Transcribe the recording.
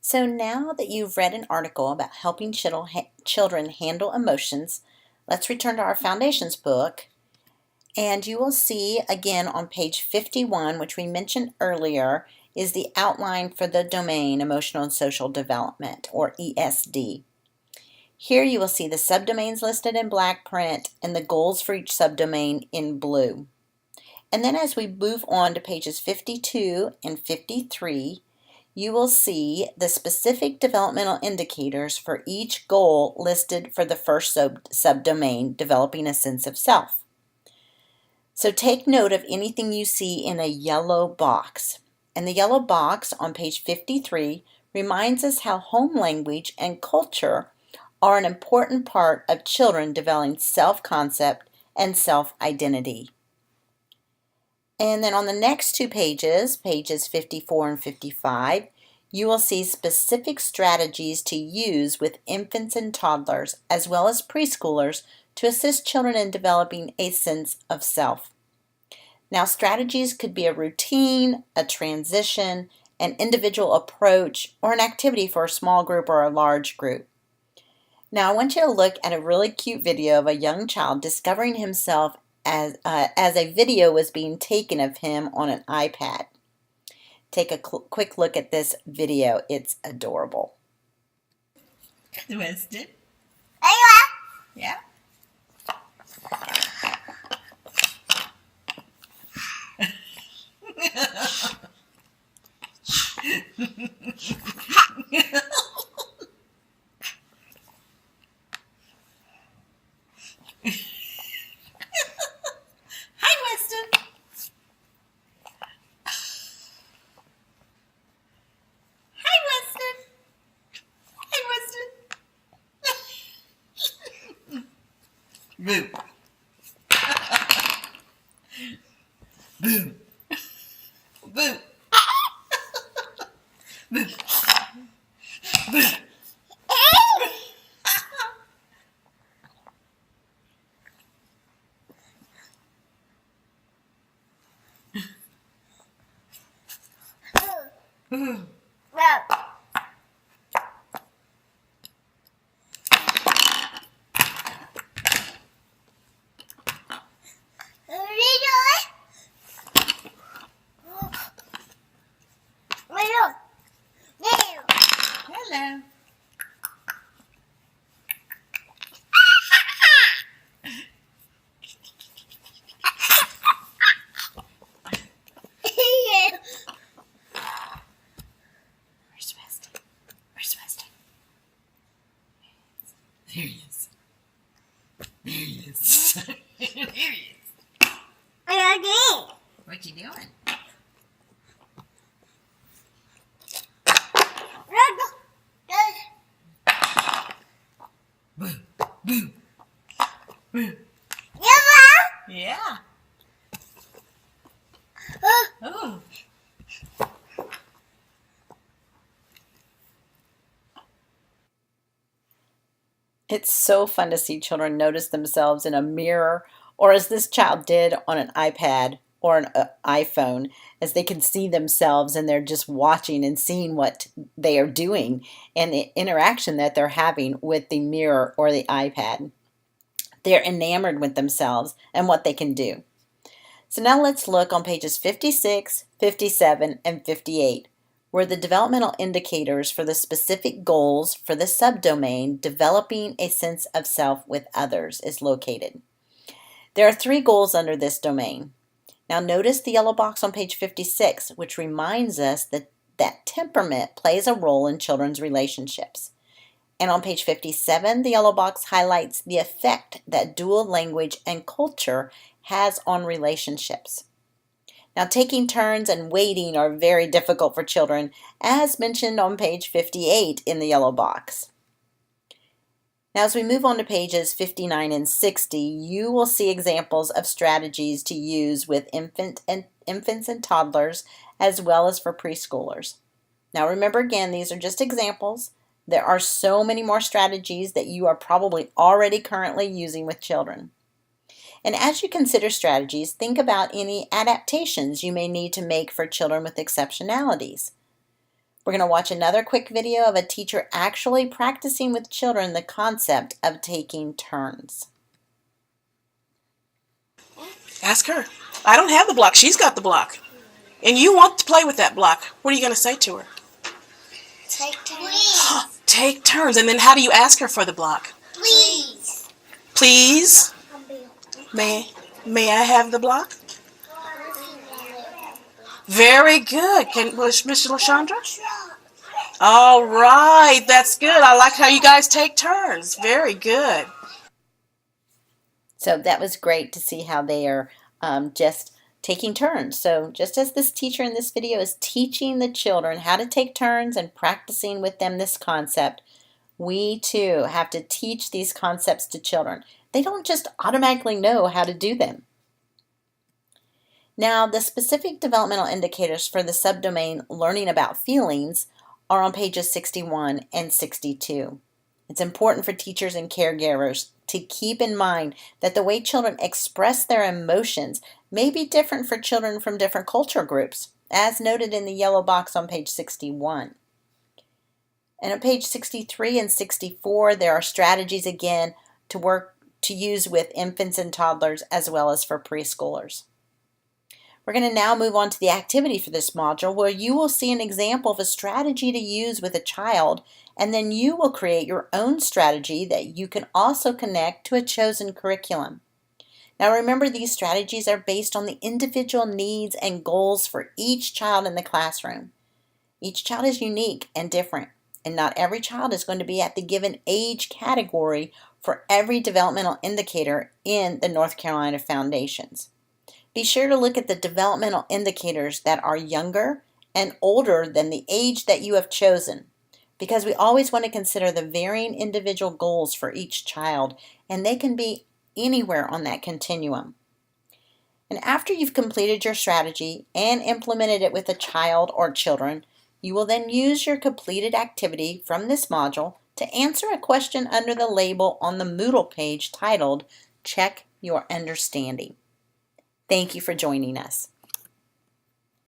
So now that you've read an article about helping children handle emotions, let's return to our Foundations book, and you will see again on page 51, which we mentioned earlier, is the outline for the domain Emotional and Social Development, or ESD. Here you will see the subdomains listed in black print and the goals for each subdomain in blue. And then as we move on to pages 52 and 53, you will see the specific developmental indicators for each goal listed for the first subdomain, developing a sense of self. So take note of anything you see in a yellow box. And the yellow box on page 53 reminds us how home language and culture are an important part of children developing self-concept and self-identity. And then on the next two pages, pages 54 and 55, you will see specific strategies to use with infants and toddlers, as well as preschoolers, to assist children in developing a sense of self. Now, strategies could be a routine, a transition, an individual approach, or an activity for a small group or a large group. Now, I want you to look at a really cute video of a young child discovering himself as a video was being taken of him on an iPad. Take a quick look at this video. It's adorable. Twisted. Yeah. Boo. Boo. Boo. Boo. Boo. Hello. Where's Weston? Where's Weston? There he is. There he is. There he is. What you doing? Boo. Boo. Boo. Yeah. Oh. It's so fun to see children notice themselves in a mirror, or as this child did on an iPad or an iPhone, as they can see themselves and they're just watching and seeing what they are doing and the interaction that they're having with the mirror or the iPad. They're enamored with themselves and what they can do. So now let's look on pages 56, 57, and 58, where the developmental indicators for the specific goals for the subdomain developing a sense of self with others is located. There are 3 goals under this domain. Now notice the yellow box on page 56, which reminds us that temperament plays a role in children's relationships. And on page 57, the yellow box highlights the effect that dual language and culture has on relationships. Now, taking turns and waiting are very difficult for children, as mentioned on page 58 in the yellow box. Now, as we move on to pages 59 and 60, you will see examples of strategies to use with infants and toddlers, as well as for preschoolers. Now, remember again, these are just examples. There are so many more strategies that you are probably already currently using with children. And as you consider strategies, think about any adaptations you may need to make for children with exceptionalities. We're going to watch another quick video of a teacher actually practicing with children the concept of taking turns. Ask her. I don't have the block. She's got the block. And you want to play with that block. What are you going to say to her? Take turns. Take turns. And then how do you ask her for the block? Please. Please? May I have the block? Very good. Mr. LaShondra? All right. That's good. I like how you guys take turns. Very good. So that was great to see how they are just taking turns. So just as this teacher in this video is teaching the children how to take turns and practicing with them this concept, we too have to teach these concepts to children. They don't just automatically know how to do them. Now, the specific developmental indicators for the subdomain learning about feelings are on pages 61 and 62. It's important for teachers and caregivers to keep in mind that the way children express their emotions may be different for children from different culture groups, as noted in the yellow box on page 61. And on page 63 and 64, there are strategies again to use with infants and toddlers as well as for preschoolers. We're going to now move on to the activity for this module, where you will see an example of a strategy to use with a child, and then you will create your own strategy that you can also connect to a chosen curriculum. Now remember, these strategies are based on the individual needs and goals for each child in the classroom. Each child is unique and different, and not every child is going to be at the given age category for every developmental indicator in the North Carolina Foundations. Be sure to look at the developmental indicators that are younger and older than the age that you have chosen, because we always want to consider the varying individual goals for each child, and they can be anywhere on that continuum. And after you've completed your strategy and implemented it with a child or children, you will then use your completed activity from this module to answer a question under the label on the Moodle page titled, Check Your Understanding. Thank you for joining us.